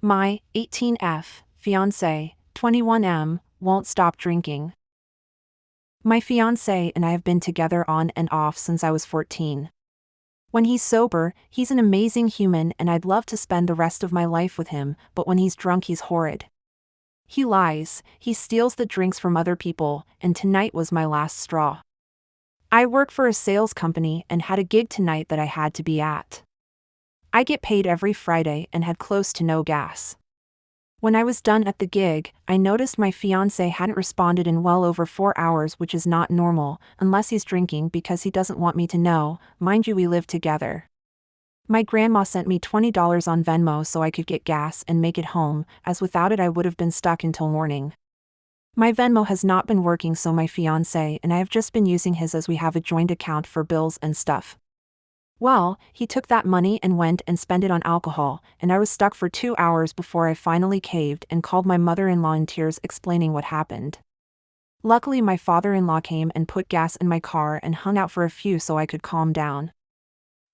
My 18F fiancé, 21M, won't stop drinking. My fiancé and I have been together on and off since I was 14. When he's sober, he's an amazing human and I'd love to spend the rest of my life with him, but when he's drunk he's horrid. He lies, he steals the drinks from other people, and tonight was my last straw. I work for a sales company and had a gig tonight that I had to be at. I get paid every Friday and had close to no gas. When I was done at the gig, I noticed my fiancé hadn't responded in well over 4 hours, which is not normal, unless he's drinking because he doesn't want me to know. Mind you, we live together. My grandma sent me $20 on Venmo so I could get gas and make it home, as without it I would have been stuck until morning. My Venmo has not been working, so my fiancé and I have just been using his as we have a joint account for bills and stuff. Well, he took that money and went and spent it on alcohol, and I was stuck for 2 hours before I finally caved and called my mother-in-law in tears explaining what happened. Luckily my father-in-law came and put gas in my car and hung out for a few so I could calm down.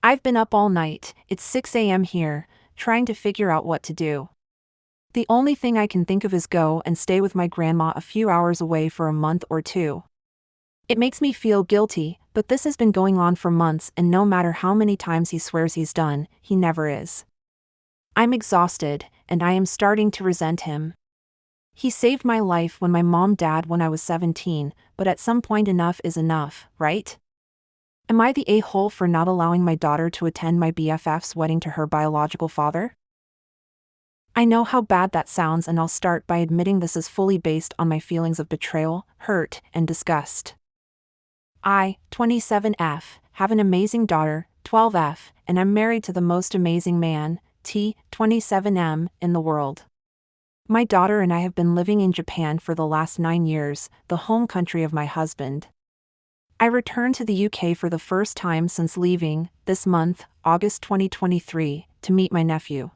I've been up all night, it's 6 a.m. here, trying to figure out what to do. The only thing I can think of is go and stay with my grandma a few hours away for a month or two. It makes me feel guilty, but this has been going on for months and no matter how many times he swears he's done, he never is. I'm exhausted, and I am starting to resent him. He saved my life when my mom died when I was 17, but at some point enough is enough, right? Am I the a-hole for not allowing my daughter to attend my BFF's wedding to her biological father? I know how bad that sounds, and I'll start by admitting this is fully based on my feelings of betrayal, hurt, and disgust. I, 27F, have an amazing daughter, 12F, and I'm married to the most amazing man, T, 27M, in the world. My daughter and I have been living in Japan for the last 9 years, the home country of my husband. I returned to the UK for the first time since leaving, this month, August 2023, to meet my nephew.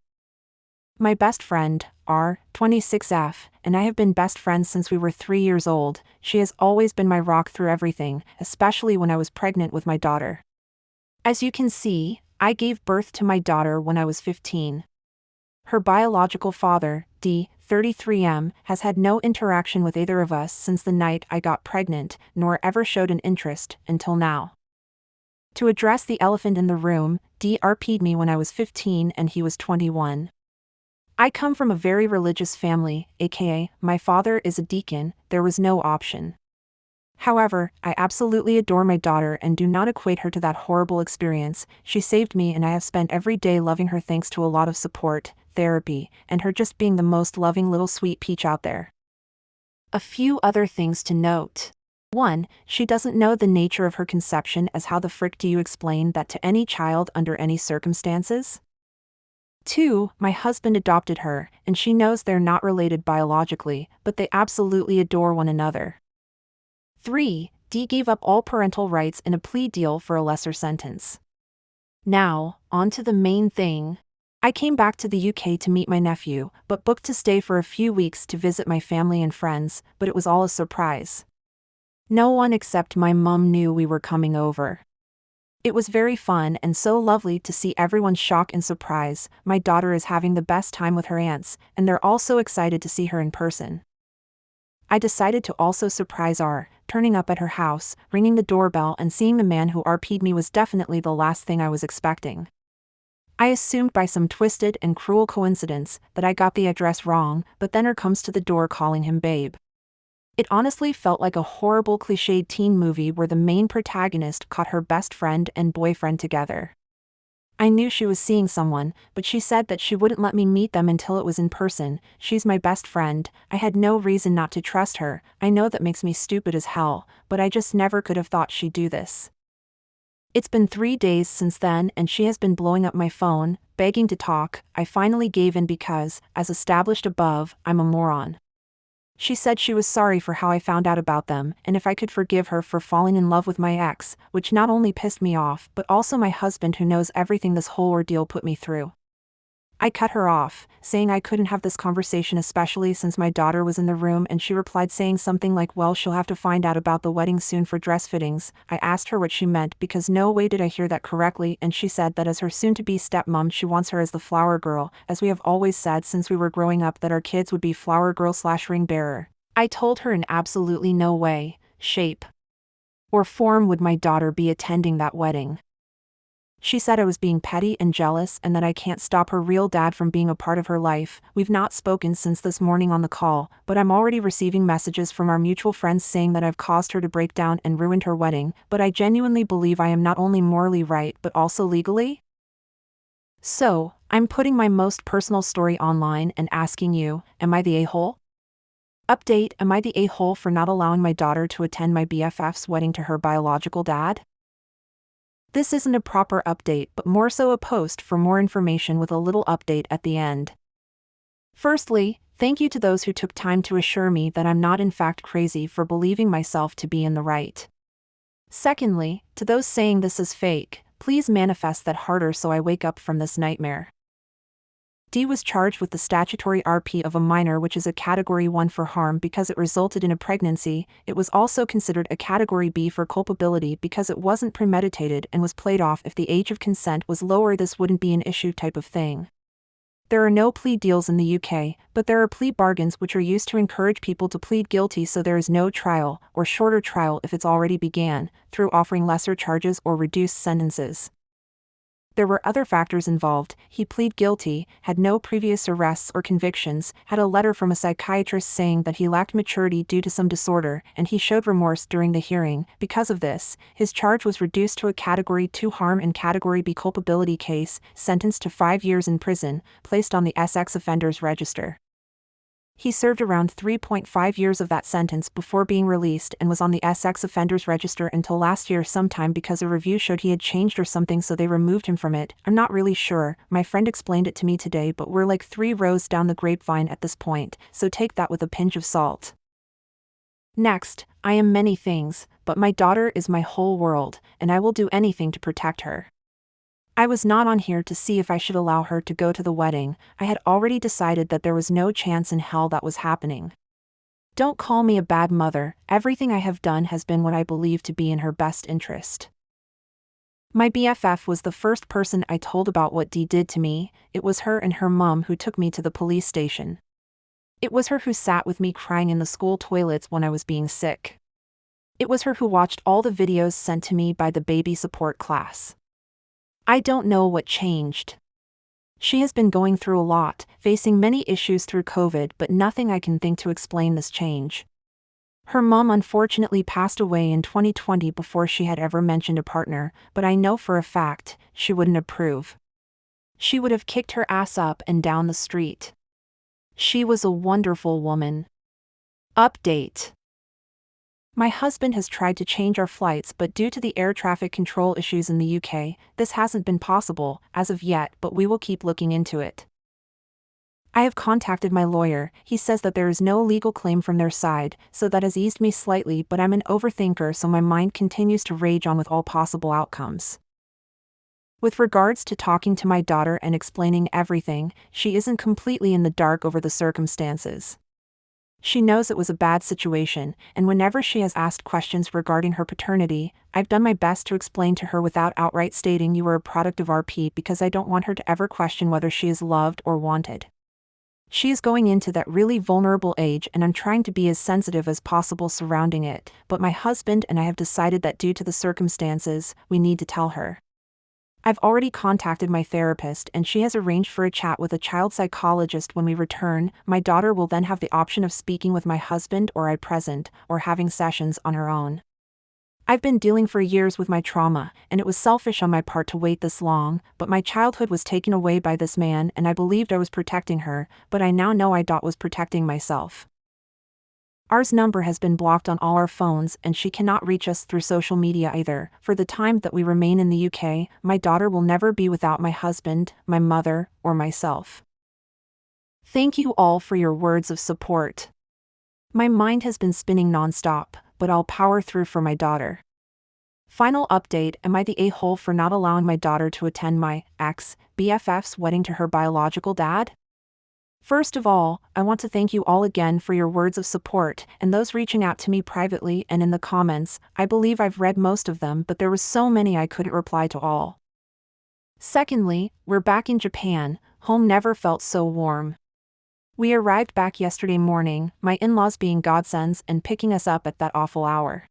My best friend, R, 26F, and I have been best friends since we were 3 years old. She has always been my rock through everything, especially when I was pregnant with my daughter. As you can see, I gave birth to my daughter when I was 15. Her biological father, D, 33M, has had no interaction with either of us since the night I got pregnant, nor ever showed an interest until now. To address the elephant in the room, D RP'd me when I was 15 and he was 21. I come from a very religious family, aka, my father is a deacon, there was no option. However, I absolutely adore my daughter and do not equate her to that horrible experience. She saved me and I have spent every day loving her thanks to a lot of support, therapy, and her just being the most loving little sweet peach out there. A few other things to note. 1. She doesn't know the nature of her conception, as how the frick do you explain that to any child under any circumstances? 2. My husband adopted her, and she knows they're not related biologically, but they absolutely adore one another. 3. D gave up all parental rights in a plea deal for a lesser sentence. Now, on to the main thing. I came back to the UK to meet my nephew, but booked to stay for a few weeks to visit my family and friends, but it was all a surprise. No one except my mum knew we were coming over. It was very fun and so lovely to see everyone's shock and surprise. My daughter is having the best time with her aunts, and they're all so excited to see her in person. I decided to also surprise R, turning up at her house, ringing the doorbell and seeing the man who RP'd me was definitely the last thing I was expecting. I assumed by some twisted and cruel coincidence that I got the address wrong, but then R comes to the door calling him babe. It honestly felt like a horrible cliched teen movie where the main protagonist caught her best friend and boyfriend together. I knew she was seeing someone, but she said that she wouldn't let me meet them until it was in person. She's my best friend. I had no reason not to trust her. I know that makes me stupid as hell, but I just never could have thought she'd do this. It's been 3 days since then and she has been blowing up my phone, begging to talk. I finally gave in because, as established above, I'm a moron. She said she was sorry for how I found out about them, and if I could forgive her for falling in love with my ex, which not only pissed me off but also my husband who knows everything this whole ordeal put me through. I cut her off, saying I couldn't have this conversation especially since my daughter was in the room, and she replied saying something like, well, she'll have to find out about the wedding soon for dress fittings. I asked her what she meant because no way did I hear that correctly, and she said that as her soon-to-be stepmom she wants her as the flower girl, as we have always said since we were growing up that our kids would be flower girl/ring bearer. I told her in absolutely no way, shape, or form would my daughter be attending that wedding. She said I was being petty and jealous and that I can't stop her real dad from being a part of her life. We've not spoken since this morning on the call, but I'm already receiving messages from our mutual friends saying that I've caused her to break down and ruined her wedding, but I genuinely believe I am not only morally right but also legally. So, I'm putting my most personal story online and asking you, am I the a-hole? Update: am I the a-hole for not allowing my daughter to attend my BFF's wedding to her biological dad? This isn't a proper update but more so a post for more information with a little update at the end. Firstly, thank you to those who took time to assure me that I'm not in fact crazy for believing myself to be in the right. Secondly, to those saying this is fake, please manifest that harder so I wake up from this nightmare. D was charged with the statutory RP of a minor, which is a Category 1 for harm because it resulted in a pregnancy. It was also considered a Category B for culpability because it wasn't premeditated and was played off if the age of consent was lower. This wouldn't be an issue type of thing. There are no plea deals in the UK, but there are plea bargains which are used to encourage people to plead guilty so there is no trial, or shorter trial if it's already began, through offering lesser charges or reduced sentences. There were other factors involved. He pleaded guilty, had no previous arrests or convictions, had a letter from a psychiatrist saying that he lacked maturity due to some disorder, and he showed remorse during the hearing. Because of this, his charge was reduced to a Category 2 harm and Category B culpability case, sentenced to 5 years in prison, placed on the Essex Offenders Register. He served around 3.5 years of that sentence before being released and was on the Essex Offenders Register until last year sometime because a review showed he had changed or something, so they removed him from it. I'm not really sure, my friend explained it to me today, but we're like 3 rows down the grapevine at this point, so take that with a pinch of salt. Next, I am many things, but my daughter is my whole world, and I will do anything to protect her. I was not on here to see if I should allow her to go to the wedding. I had already decided that there was no chance in hell that was happening. Don't call me a bad mother, everything I have done has been what I believe to be in her best interest. My BFF was the first person I told about what Dee did to me. It was her and her mom who took me to the police station. It was her who sat with me crying in the school toilets when I was being sick. It was her who watched all the videos sent to me by the baby support class. I don't know what changed. She has been going through a lot, facing many issues through COVID, but nothing I can think to explain this change. Her mom unfortunately passed away in 2020 before she had ever mentioned a partner, but I know for a fact, she wouldn't approve. She would have kicked her ass up and down the street. She was a wonderful woman. Update. My husband has tried to change our flights, but due to the air traffic control issues in the UK, this hasn't been possible, as of yet, but we will keep looking into it. I have contacted my lawyer. He says that there is no legal claim from their side, so that has eased me slightly, but I'm an overthinker, so my mind continues to rage on with all possible outcomes. With regards to talking to my daughter and explaining everything, she isn't completely in the dark over the circumstances. She knows it was a bad situation, and whenever she has asked questions regarding her paternity, I've done my best to explain to her without outright stating you are a product of RP, because I don't want her to ever question whether she is loved or wanted. She is going into that really vulnerable age, and I'm trying to be as sensitive as possible surrounding it, but my husband and I have decided that due to the circumstances, we need to tell her. I've already contacted my therapist and she has arranged for a chat with a child psychologist when we return. My daughter will then have the option of speaking with my husband or I present, or having sessions on her own. I've been dealing for years with my trauma, and it was selfish on my part to wait this long, but my childhood was taken away by this man and I believed I was protecting her, but I now know I was protecting myself. Ours number has been blocked on all our phones and she cannot reach us through social media either. For the time that we remain in the UK, my daughter will never be without my husband, my mother, or myself. Thank you all for your words of support. My mind has been spinning non-stop, but I'll power through for my daughter. Final update: am I the a-hole for not allowing my daughter to attend my BFF's wedding to her biological dad? First of all, I want to thank you all again for your words of support and those reaching out to me privately and in the comments. I believe I've read most of them, but there was so many I couldn't reply to all. Secondly, we're back in Japan. Home never felt so warm. We arrived back yesterday morning, my in-laws being godsends and picking us up at that awful hour.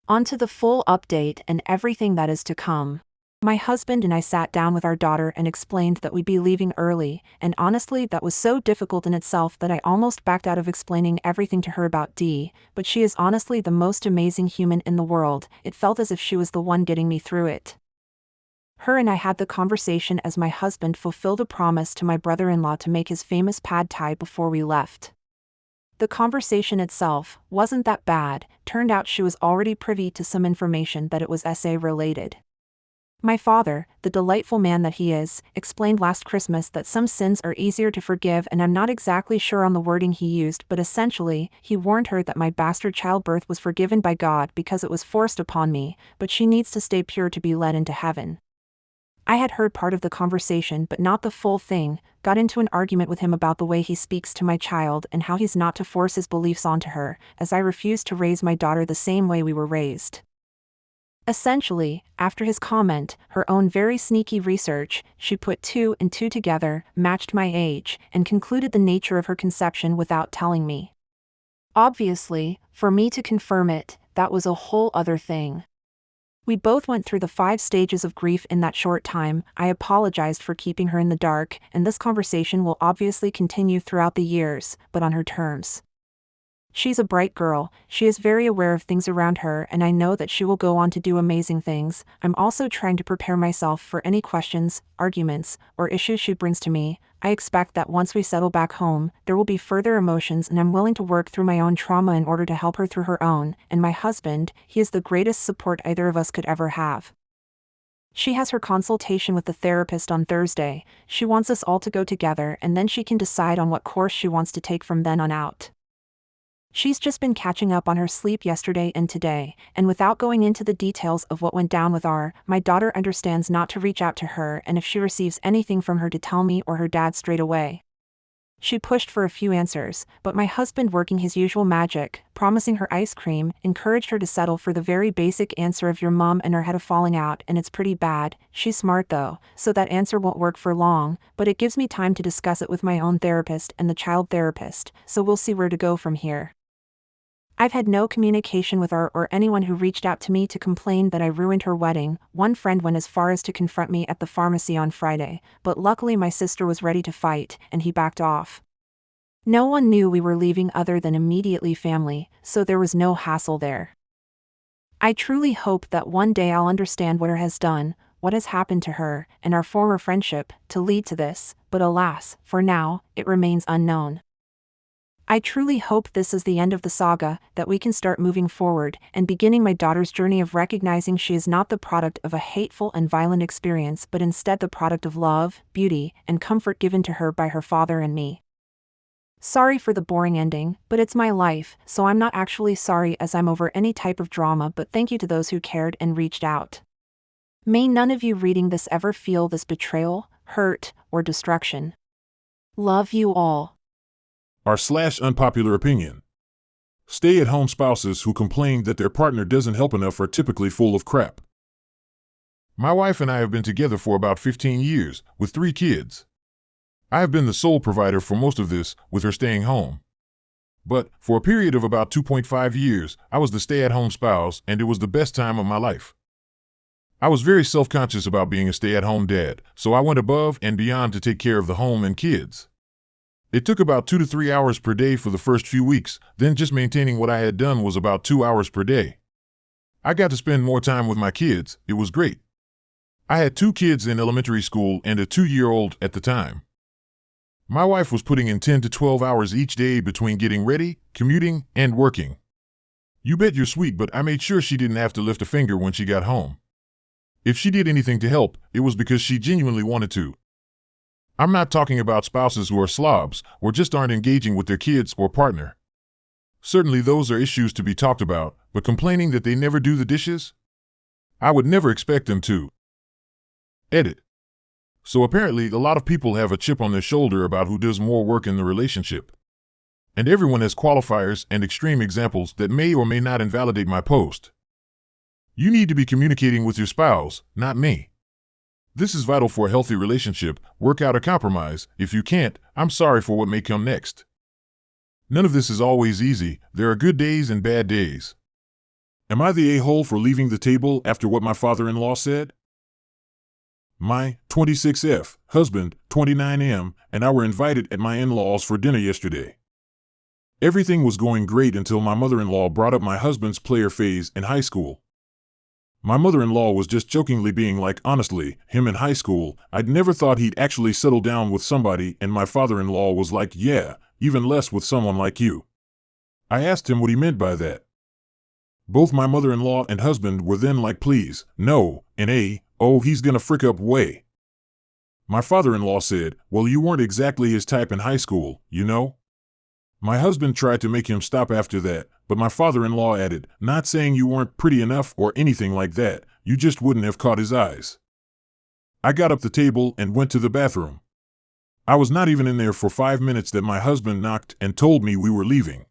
On to the full update and everything that is to come. My husband and I sat down with our daughter and explained that we'd be leaving early, and honestly that was so difficult in itself that I almost backed out of explaining everything to her about Dee, but she is honestly the most amazing human in the world. It felt as if she was the one getting me through it. Her and I had the conversation as my husband fulfilled a promise to my brother-in-law to make his famous pad thai before we left. The conversation itself wasn't that bad. Turned out she was already privy to some information that it was SA-related. My father, the delightful man that he is, explained last Christmas that some sins are easier to forgive, and I'm not exactly sure on the wording he used, but essentially, he warned her that my bastard childbirth was forgiven by God because it was forced upon me, but she needs to stay pure to be led into heaven. I had heard part of the conversation but not the full thing, got into an argument with him about the way he speaks to my child and how he's not to force his beliefs onto her, as I refused to raise my daughter the same way we were raised. Essentially, after his comment, her own very sneaky research, she put 2 and 2 together, matched my age, and concluded the nature of her conception without telling me. Obviously, for me to confirm it, that was a whole other thing. We both went through the 5 stages of grief in that short time. I apologized for keeping her in the dark, and this conversation will obviously continue throughout the years, but on her terms. She's a bright girl, she is very aware of things around her, and I know that she will go on to do amazing things. I'm also trying to prepare myself for any questions, arguments, or issues she brings to me. I expect that once we settle back home, there will be further emotions, and I'm willing to work through my own trauma in order to help her through her own. And my husband, he is the greatest support either of us could ever have. She has her consultation with the therapist on Thursday. She wants us all to go together, and then she can decide on what course she wants to take from then on out. She's just been catching up on her sleep yesterday and today, and without going into the details of what went down with my daughter understands not to reach out to her, and if she receives anything from her to tell me or her dad straight away. She pushed for a few answers, but my husband, working his usual magic, promising her ice cream, encouraged her to settle for the very basic answer of your mom and her had a falling out and it's pretty bad. She's smart though, so that answer won't work for long, but it gives me time to discuss it with my own therapist and the child therapist, so we'll see where to go from here. I've had no communication with her or anyone who reached out to me to complain that I ruined her wedding. One friend went as far as to confront me at the pharmacy on Friday, but luckily my sister was ready to fight, and he backed off. No one knew we were leaving other than immediately family, so there was no hassle there. I truly hope that one day I'll understand what her has done, what has happened to her, and our former friendship, to lead to this, but alas, for now, it remains unknown. I truly hope this is the end of the saga, that we can start moving forward, and beginning my daughter's journey of recognizing she is not the product of a hateful and violent experience but instead the product of love, beauty, and comfort given to her by her father and me. Sorry for the boring ending, but it's my life, so I'm not actually sorry as I'm over any type of drama, but thank you to those who cared and reached out. May none of you reading this ever feel this betrayal, hurt, or destruction. Love you all. r/unpopular opinion. Stay-at-home spouses who complain that their partner doesn't help enough are typically full of crap. My wife and I have been together for about 15 years, with 3 kids. I have been the sole provider for most of this, with her staying home. But, for a period of about 2.5 years, I was the stay-at-home spouse, and it was the best time of my life. I was very self-conscious about being a stay-at-home dad, so I went above and beyond to take care of the home and kids. It took about 2 to 3 hours per day for the first few weeks, then just maintaining what I had done was about 2 hours per day. I got to spend more time with my kids. It was great. I had 2 kids in elementary school and a 2-year-old at the time. My wife was putting in 10 to 12 hours each day between getting ready, commuting, and working. You bet you're sweet, but I made sure she didn't have to lift a finger when she got home. If she did anything to help, it was because she genuinely wanted to. I'm not talking about spouses who are slobs or just aren't engaging with their kids or partner. Certainly those are issues to be talked about, but complaining that they never do the dishes? I would never expect them to. Edit. So apparently, a lot of people have a chip on their shoulder about who does more work in the relationship. And everyone has qualifiers and extreme examples that may or may not invalidate my post. You need to be communicating with your spouse, not me. This is vital for a healthy relationship. Work out a compromise. If you can't, I'm sorry for what may come next. None of this is always easy. There are good days and bad days. Am I the a-hole for leaving the table after what my father-in-law said? My 26F husband, 29M, and I were invited at my in-laws for dinner yesterday. Everything was going great until my mother-in-law brought up my husband's player phase in high school. My mother-in-law was just jokingly being like, honestly, him in high school, I'd never thought he'd actually settle down with somebody, and my father-in-law was like, yeah, even less with someone like you. I asked him what he meant by that. Both my mother-in-law and husband were then like, please, no, and oh, he's gonna frick up way. My father-in-law said, well, you weren't exactly his type in high school, you know? My husband tried to make him stop after that, but my father-in-law added, not saying you weren't pretty enough or anything like that, you just wouldn't have caught his eyes. I got up the table and went to the bathroom. I was not even in there for 5 minutes that my husband knocked and told me we were leaving.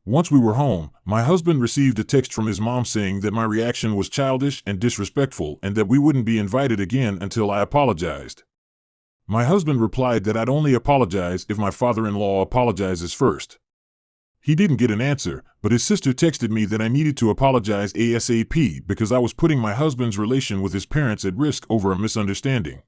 Once we were home, my husband received a text from his mom saying that my reaction was childish and disrespectful and that we wouldn't be invited again until I apologized. My husband replied that I'd only apologize if my father-in-law apologizes first. He didn't get an answer, but his sister texted me that I needed to apologize ASAP because I was putting my husband's relation with his parents at risk over a misunderstanding.